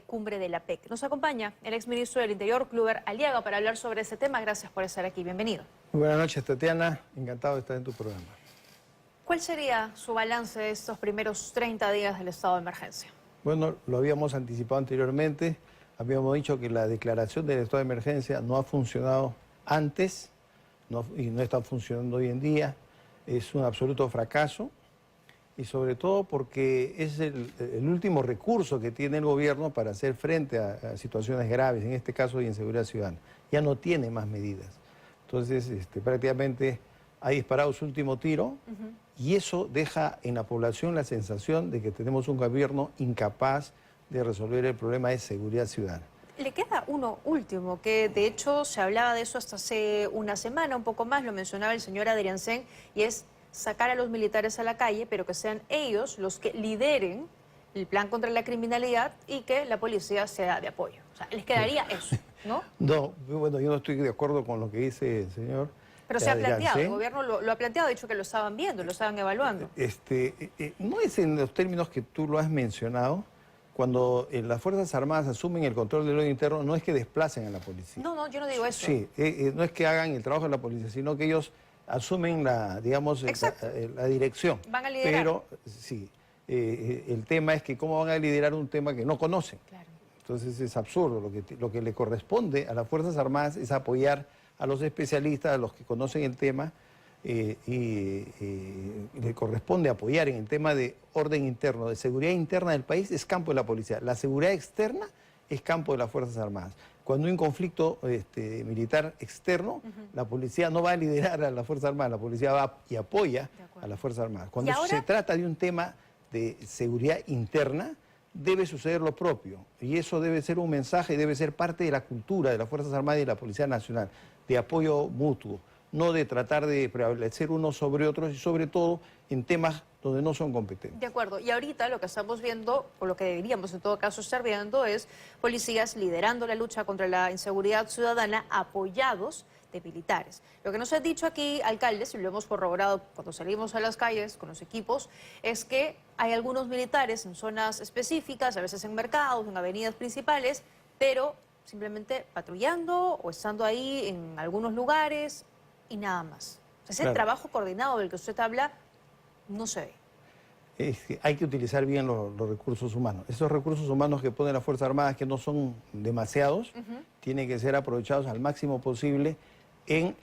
cumbre de la PEC. Nos acompaña el exministro del Interior, Kluber Aliaga, para hablar sobre ese tema. Gracias por estar aquí. Bienvenido. Muy buenas noches, Tatiana. Encantado de estar en tu programa. ¿Cuál sería su balance de estos primeros 30 días del estado de emergencia? Bueno, lo habíamos anticipado anteriormente. Habíamos dicho que la declaración del estado de emergencia no ha funcionado antes y no está funcionando hoy en día. Es un absoluto fracaso. Y sobre todo porque es el último recurso que tiene el gobierno para hacer frente a situaciones graves, en este caso de inseguridad ciudadana. Ya no tiene más medidas. Entonces, prácticamente ha disparado su último tiro y eso deja en la población la sensación de que tenemos un gobierno incapaz de resolver el problema de seguridad ciudadana. Le queda uno último, que de hecho se hablaba de eso hasta hace una semana, un poco más, lo mencionaba el señor Adriancén, y es sacar a los militares a la calle, pero que sean ellos los que lideren el plan contra la criminalidad y que la policía sea de apoyo. O sea, les quedaría eso, ¿no? No, bueno, yo no estoy de acuerdo con lo que dice el señor. Pero se ha planteado, el gobierno lo ha planteado, ha dicho que lo estaban viendo, lo estaban evaluando. No es en los términos que tú lo has mencionado. Cuando las Fuerzas Armadas asumen el control del orden interno, no es que desplacen a la policía. No, yo no digo eso. Sí, no es que hagan el trabajo de la policía, sino que ellos asumen la dirección. Van a liderar. Pero, sí, el tema es que cómo van a liderar un tema que no conocen. Claro. Entonces es absurdo. Lo que le corresponde a las Fuerzas Armadas es apoyar a los especialistas, a los que conocen el tema, y le corresponde apoyar en el tema de orden interno, de seguridad interna del país, es campo de la policía. La seguridad externa es campo de las Fuerzas Armadas. Cuando hay un conflicto militar externo, la policía no va a liderar a las Fuerzas Armadas, la policía va y apoya a las Fuerzas Armadas. Cuando se trata de un tema de seguridad interna, debe suceder lo propio. Y eso debe ser un mensaje, debe ser parte de la cultura de las Fuerzas Armadas y de la Policía Nacional, de apoyo mutuo, no de tratar de prevalecer unos sobre otros y sobre todo en temas donde no son competentes. De acuerdo. Y ahorita lo que estamos viendo, o lo que deberíamos en todo caso estar viendo, es policías liderando la lucha contra la inseguridad ciudadana apoyados de militares. Lo que nos ha dicho aquí, alcaldes, y lo hemos corroborado cuando salimos a las calles con los equipos, es que hay algunos militares en zonas específicas, a veces en mercados, en avenidas principales, pero simplemente patrullando o estando ahí en algunos lugares y nada más. O sea, ese trabajo coordinado del que usted habla no se ve. Hay que utilizar bien los recursos humanos. Esos recursos humanos que ponen las Fuerzas Armadas, que no son demasiados, tienen que ser aprovechados al máximo posible en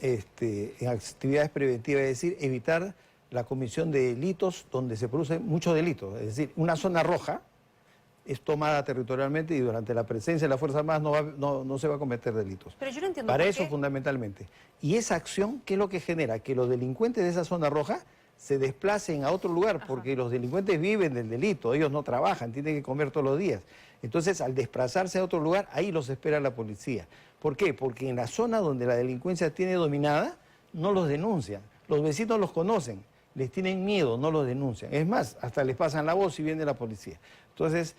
actividades preventivas, es decir, evitar la comisión de delitos donde se producen muchos delitos. Es decir, una zona roja es tomada territorialmente y durante la presencia de las Fuerzas Armadas no se va a cometer delitos. Pero yo no entiendo para eso fundamentalmente. Y esa acción, ¿qué es lo que genera? Que los delincuentes de esa zona roja se desplacen a otro lugar, porque los delincuentes viven del delito, ellos no trabajan, tienen que comer todos los días. Entonces, al desplazarse a otro lugar, ahí los espera la policía. ¿Por qué? Porque en la zona donde la delincuencia tiene dominada, no los denuncian. Los vecinos los conocen, les tienen miedo, no los denuncian. Es más, hasta les pasan la voz y viene la policía. Entonces,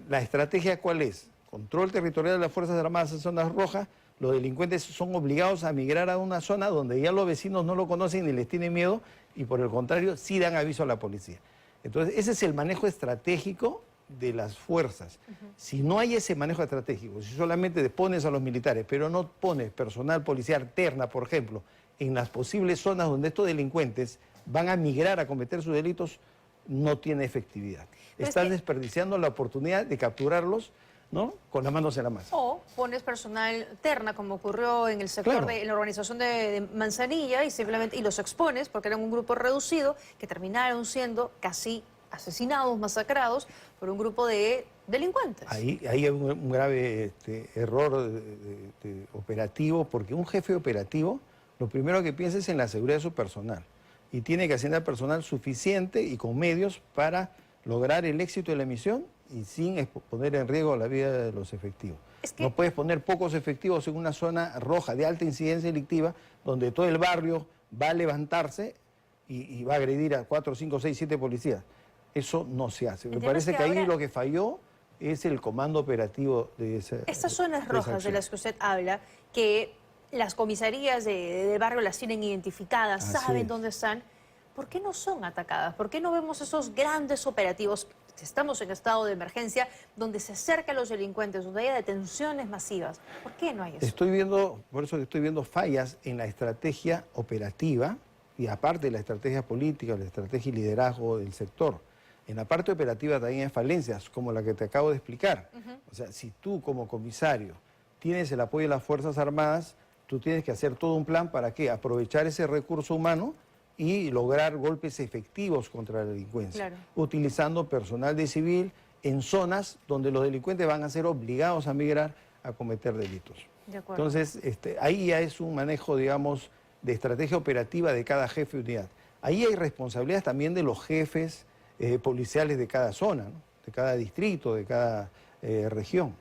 ¿la estrategia cuál es? Control territorial de las Fuerzas Armadas en zonas rojas. Los delincuentes son obligados a migrar a una zona donde ya los vecinos no lo conocen ni les tienen miedo y por el contrario sí dan aviso a la policía. Entonces ese es el manejo estratégico de las fuerzas. Si no hay ese manejo estratégico, si solamente pones a los militares pero no pones personal policial terna, por ejemplo, en las posibles zonas donde estos delincuentes van a migrar a cometer sus delitos, no tiene efectividad. Estás desperdiciando la oportunidad de capturarlos, ¿no?, con las manos en la masa. O pones personal terna, como ocurrió en el sector en la urbanización de Manzanilla, y los expones, porque eran un grupo reducido, que terminaron siendo casi asesinados, masacrados, por un grupo de delincuentes. Ahí hay un grave error operativo, porque un jefe operativo lo primero que piensa es en la seguridad de su personal, y tiene que asignar personal suficiente y con medios para lograr el éxito de la misión y sin poner en riesgo la vida de los efectivos. No puedes poner pocos efectivos en una zona roja de alta incidencia delictiva donde todo el barrio va a levantarse y va a agredir a 4, 5, 6, 7 policías. Eso no se hace. Me parece que ahí lo que falló es el comando operativo de esa. Estas zonas rojas de las que usted habla, que las comisarías del barrio las tienen identificadas, saben dónde están, ¿por qué no son atacadas? ¿Por qué no vemos esos grandes operativos? si estamos en estado de emergencia, donde se acerca a los delincuentes, donde haya detenciones masivas? ¿Por qué no hay eso? Por eso estoy viendo fallas en la estrategia operativa y aparte de la estrategia política, la estrategia y liderazgo del sector. En la parte operativa también hay falencias, como la que te acabo de explicar. O sea, si tú como comisario tienes el apoyo de las Fuerzas Armadas, tú tienes que hacer todo un plan para ¿qué? Aprovechar ese recurso humano y lograr golpes efectivos contra la delincuencia, utilizando personal de civil en zonas donde los delincuentes van a ser obligados a migrar a cometer delitos. Entonces, ahí ya es un manejo, digamos, de estrategia operativa de cada jefe de unidad. Ahí hay responsabilidades también de los jefes policiales de cada zona, ¿no? De cada distrito, de cada región.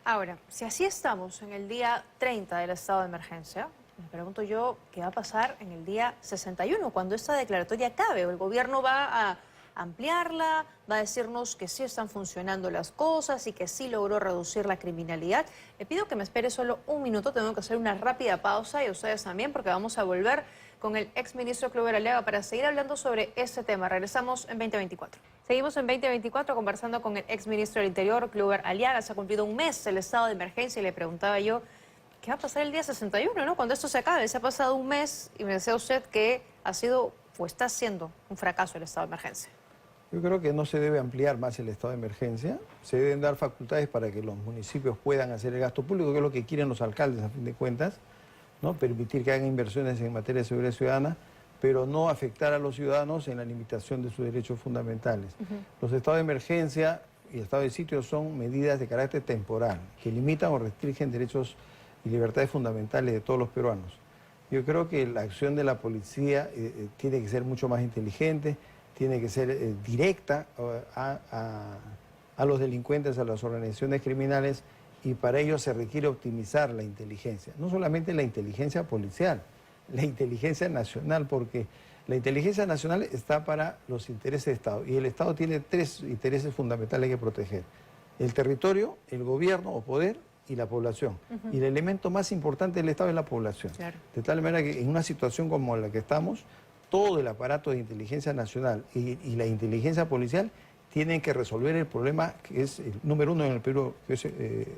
Ahora, si así estamos en el día 30 del estado de emergencia, me pregunto yo, ¿qué va a pasar en el día 61, cuando esta declaratoria acabe? ¿O el gobierno va a ampliarla, va a decirnos que sí están funcionando las cosas y que sí logró reducir la criminalidad? Le pido que me espere solo un minuto, tengo que hacer una rápida pausa y ustedes también, porque vamos a volver con el exministro Clover Aliaga para seguir hablando sobre este tema. Regresamos en 2024. Seguimos en 2024 conversando con el exministro del Interior, Clover Aliaga. Se ha cumplido un mes el estado de emergencia y le preguntaba yo, ¿qué va a pasar el día 61, ¿no? Cuando esto se acabe? Se ha pasado un mes y me decía usted que ha sido o está siendo un fracaso el estado de emergencia. Yo creo que no se debe ampliar más el estado de emergencia. Se deben dar facultades para que los municipios puedan hacer el gasto público, que es lo que quieren los alcaldes a fin de cuentas, ¿no? Permitir que hagan inversiones en materia de seguridad ciudadana, pero no afectar a los ciudadanos en la limitación de sus derechos fundamentales. Los estados de emergencia y el estado de sitio son medidas de carácter temporal, que limitan o restringen derechos y libertades fundamentales de todos los peruanos. Yo creo que la acción de la policía tiene que ser mucho más inteligente, tiene que ser directa a los delincuentes, a las organizaciones criminales, y para ello se requiere optimizar la inteligencia. No solamente la inteligencia policial, la inteligencia nacional, porque la inteligencia nacional está para los intereses del Estado, y el Estado tiene tres intereses fundamentales que proteger: el territorio, el gobierno o poder, y la población. Y el elemento más importante del Estado es la población. De tal manera que en una situación como la que estamos, todo el aparato de inteligencia nacional y la inteligencia policial tienen que resolver el problema que es el número uno en el Perú, que es,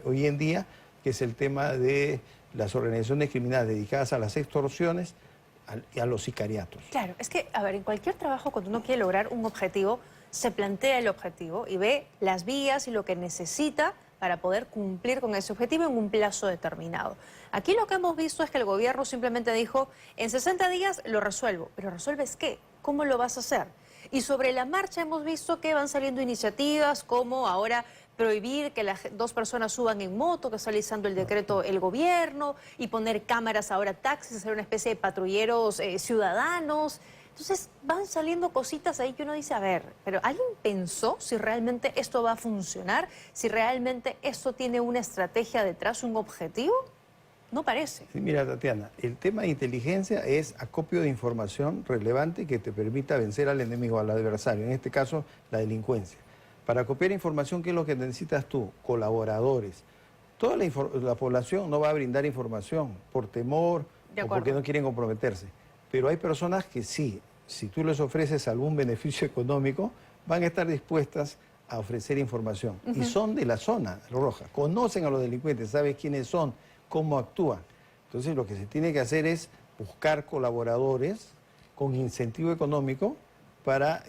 hoy en día, que es el tema de las organizaciones criminales dedicadas a las extorsiones y a los sicariatos. Claro, es que, a ver, en cualquier trabajo, cuando uno quiere lograr un objetivo, se plantea el objetivo y ve las vías y lo que necesita para poder cumplir con ese objetivo en un plazo determinado. Aquí lo que hemos visto es que el gobierno simplemente dijo, en 60 días lo resuelvo. ¿Pero resuelves qué? ¿Cómo lo vas a hacer? Y sobre la marcha hemos visto que van saliendo iniciativas como ahora prohibir que las dos personas suban en moto, que está realizando el decreto el gobierno, y poner cámaras ahora taxis, hacer una especie de patrulleros ciudadanos. Entonces van saliendo cositas ahí que uno dice, a ver, pero ¿alguien pensó si realmente esto va a funcionar? ¿Si realmente esto tiene una estrategia detrás, un objetivo? No parece. Sí, mira, Tatiana, el tema de inteligencia es acopio de información relevante que te permita vencer al enemigo, al adversario, en este caso la delincuencia. Para copiar información, ¿qué es lo que necesitas tú? Colaboradores. Toda la población no va a brindar información por temor o porque no quieren comprometerse. Pero hay personas que sí, si tú les ofreces algún beneficio económico, van a estar dispuestas a ofrecer información. Y son de la zona roja, conocen a los delincuentes, saben quiénes son, cómo actúan. Entonces lo que se tiene que hacer es buscar colaboradores con incentivo económico para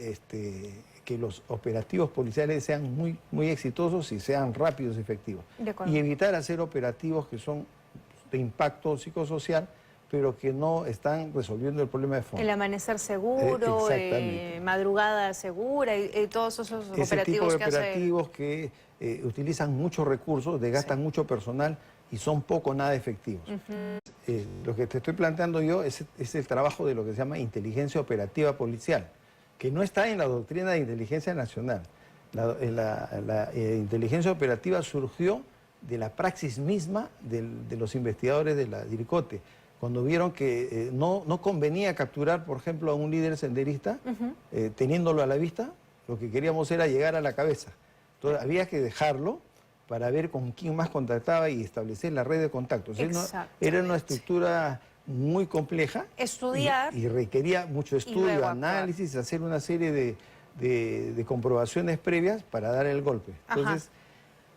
que los operativos policiales sean muy exitosos y sean rápidos y efectivos. Y evitar hacer operativos que son de impacto psicosocial, pero que no están resolviendo el problema de fondo. El amanecer seguro, madrugada segura y todos esos operativos que hacen. Ese tipo de operativos que utilizan muchos recursos, desgastan mucho personal y son poco nada efectivos. Lo que te estoy planteando yo es el trabajo de lo que se llama inteligencia operativa policial, que no está en la doctrina de inteligencia nacional. La inteligencia operativa surgió de la praxis misma de los investigadores de la DIRCOTE, cuando vieron que no convenía capturar, por ejemplo, a un líder senderista, teniéndolo a la vista, lo que queríamos era llegar a la cabeza. Entonces había que dejarlo para ver con quién más contactaba y establecer la red de contactos. Era una estructura muy compleja. Estudiar. Y requería mucho estudio, análisis, hacer una serie de comprobaciones previas para dar el golpe. Entonces,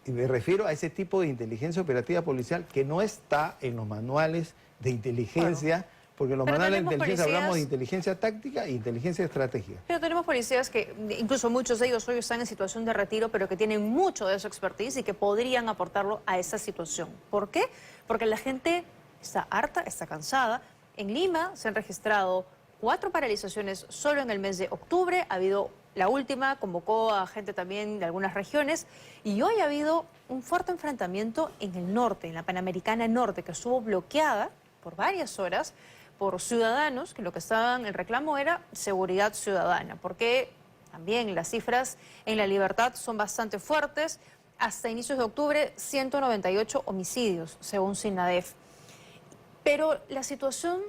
y me refiero a ese tipo de inteligencia operativa policial que no está en los manuales de inteligencia, porque en los manuales de inteligencia hablamos de inteligencia táctica e inteligencia estratégica. Pero tenemos policías que, incluso muchos de ellos hoy están en situación de retiro, pero que tienen mucho de su expertise y que podrían aportarlo a esa situación. ¿Por qué? Porque la gente está harta, está cansada. En Lima se han registrado 4 paralizaciones solo en el mes de octubre. Ha habido la última, convocó a gente también de algunas regiones. Y hoy ha habido un fuerte enfrentamiento en el norte, en la Panamericana Norte, que estuvo bloqueada por varias horas por ciudadanos que lo que estaban, el reclamo era seguridad ciudadana, porque también las cifras en La Libertad son bastante fuertes. Hasta inicios de octubre, 198 homicidios, según SINADEF. Pero la situación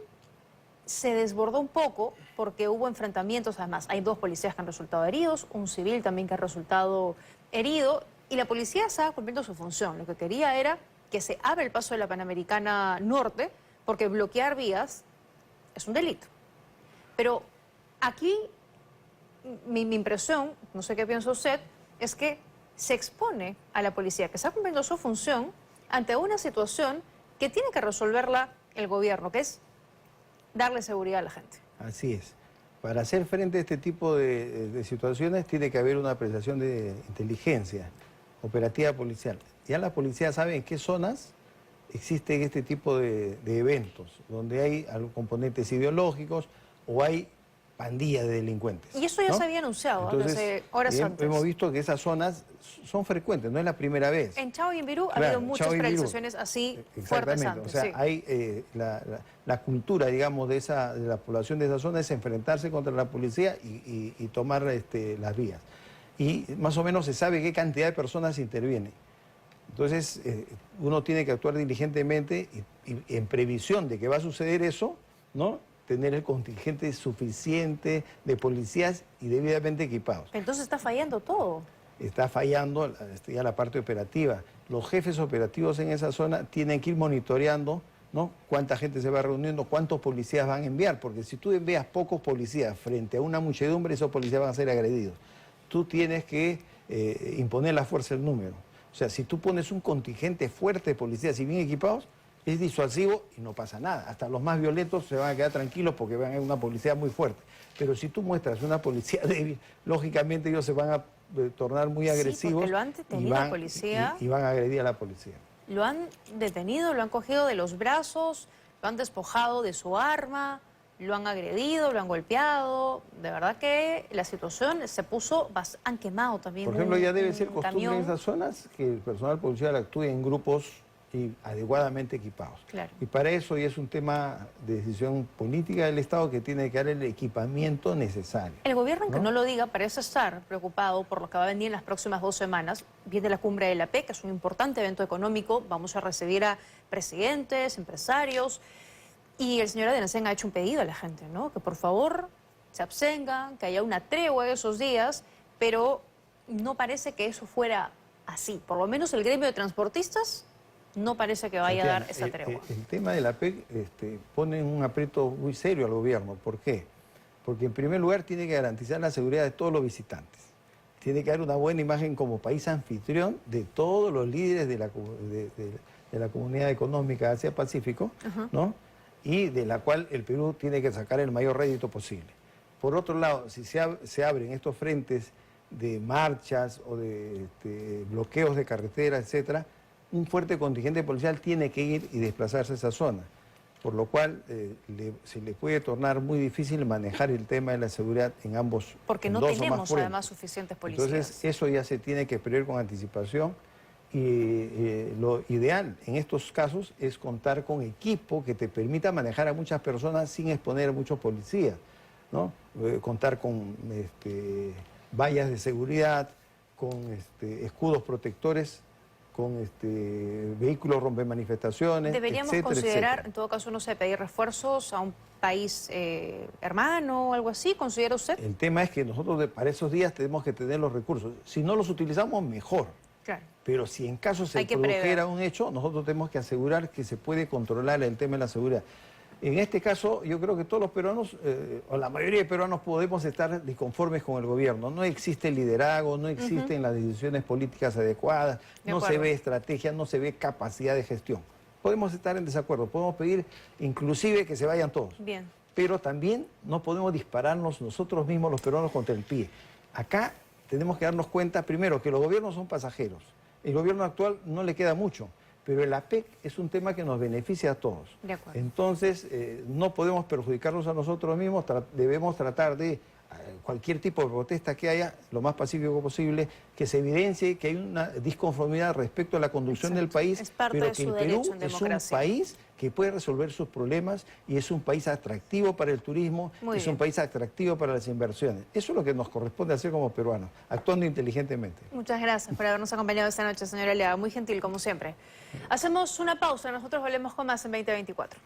se desbordó un poco porque hubo enfrentamientos. Además, hay 2 policías que han resultado heridos, un civil también que ha resultado herido, y la policía estaba cumpliendo su función. Lo que quería era que se abra el paso de la Panamericana Norte, porque bloquear vías es un delito. Pero aquí mi impresión, no sé qué piensa usted, es que se expone a la policía que está cumpliendo su función ante una situación que tiene que resolverla el gobierno, que es darle seguridad a la gente. Así es. Para hacer frente a este tipo de situaciones tiene que haber una apreciación de inteligencia operativa policial. Ya la policía sabe en qué zonas existen este tipo de eventos, donde hay componentes ideológicos o hay pandillas de delincuentes. Y eso ya se había anunciado. Entonces, desde horas antes. Hemos visto que esas zonas son frecuentes, no es la primera vez. En Chao y en Virú ha habido muchas paralizaciones así fuertes antes. O sea, sí. Hay la cultura, digamos, de la población de esa zona es enfrentarse contra la policía y tomar las vías. Y más o menos se sabe qué cantidad de personas intervienen. Entonces, uno tiene que actuar diligentemente y en previsión de que va a suceder eso, ¿no? Tener el contingente suficiente de policías y debidamente equipados. Entonces está fallando todo. Está fallando ya la parte operativa. Los jefes operativos en esa zona tienen que ir monitoreando, ¿no? Cuánta gente se va reuniendo, cuántos policías van a enviar, porque si tú envías pocos policías frente a una muchedumbre, esos policías van a ser agredidos. Tú tienes que imponer la fuerza del número. O sea, si tú pones un contingente fuerte de policías y bien equipados, es disuasivo y no pasa nada. Hasta los más violentos se van a quedar tranquilos porque van a ver una policía muy fuerte. Pero si tú muestras una policía débil, lógicamente ellos se van a tornar muy agresivos. Porque lo han detenido al policía. Y van a agredir a la policía. Lo han detenido, lo han cogido de los brazos, lo han despojado de su arma, lo han agredido, lo han golpeado. De verdad que la situación se puso, han quemado también. Por ejemplo, ya debe ser costumbre camión. en esas zonas que el personal policial actúe en grupos y adecuadamente equipados. Claro. Y para eso ya es un tema de decisión política del Estado que tiene que dar el equipamiento necesario. El gobierno, aunque no lo diga, parece estar preocupado por lo que va a venir en las próximas 2 semanas. Viene la cumbre de la PEC, que es un importante evento económico. Vamos a recibir a presidentes, empresarios. Y el señor Adenauer ha hecho un pedido a la gente, ¿no? Que por favor se abstengan, que haya una tregua esos días, pero no parece que eso fuera así. Por lo menos el gremio de transportistas no parece que vaya a dar esa tregua. El tema de la PEC pone en un aprieto muy serio al gobierno. ¿Por qué? Porque en primer lugar tiene que garantizar la seguridad de todos los visitantes. Tiene que dar una buena imagen como país anfitrión de todos los líderes de la Comunidad Económica Asia-Pacífico, ¿no? Y de la cual el Perú tiene que sacar el mayor rédito posible. Por otro lado, si se abren estos frentes de marchas o de bloqueos de carreteras, etcétera, un fuerte contingente policial tiene que ir y desplazarse a esa zona, por lo cual se le puede tornar muy difícil manejar el tema de la seguridad en ambos. Porque no tenemos además suficientes policías. Entonces eso ya se tiene que prever con anticipación y lo ideal en estos casos es contar con equipo que te permita manejar a muchas personas sin exponer a muchos policías, ¿no? Contar con vallas de seguridad, con escudos protectores, con vehículos rompemanifestaciones. Deberíamos considerar, en todo caso, no sé, pedir refuerzos a un país hermano o algo así, ¿considera usted? El tema es que nosotros para esos días tenemos que tener los recursos. Si no los utilizamos, mejor. Claro. Pero si en caso se produjera un hecho, nosotros tenemos que asegurar que se puede controlar el tema de la seguridad. En este caso, yo creo que todos los peruanos, o la mayoría de peruanos, podemos estar disconformes con el gobierno. No existe liderazgo, no existen las decisiones políticas adecuadas, no se ve estrategia, no se ve capacidad de gestión. Podemos estar en desacuerdo, podemos pedir inclusive que se vayan todos. Bien. Pero también no podemos dispararnos nosotros mismos, los peruanos, contra el pie. Acá tenemos que darnos cuenta, primero, que los gobiernos son pasajeros. El gobierno actual no le queda mucho. Pero el APEC es un tema que nos beneficia a todos. De acuerdo. Entonces, no podemos perjudicarnos a nosotros mismos, debemos tratar de, cualquier tipo de protesta que haya, lo más pacífico posible, que se evidencie que hay una disconformidad respecto a la conducción del país, Es parte pero de que su el Perú derecho en es un democracia. país que puede resolver sus problemas y es un país atractivo para el turismo, Muy es bien. un país atractivo para las inversiones. Eso es lo que nos corresponde hacer como peruanos, actuando inteligentemente. Muchas gracias por habernos acompañado esta noche, señora Leaga. Muy gentil, como siempre. Hacemos una pausa. Nosotros volvemos con más en 2024.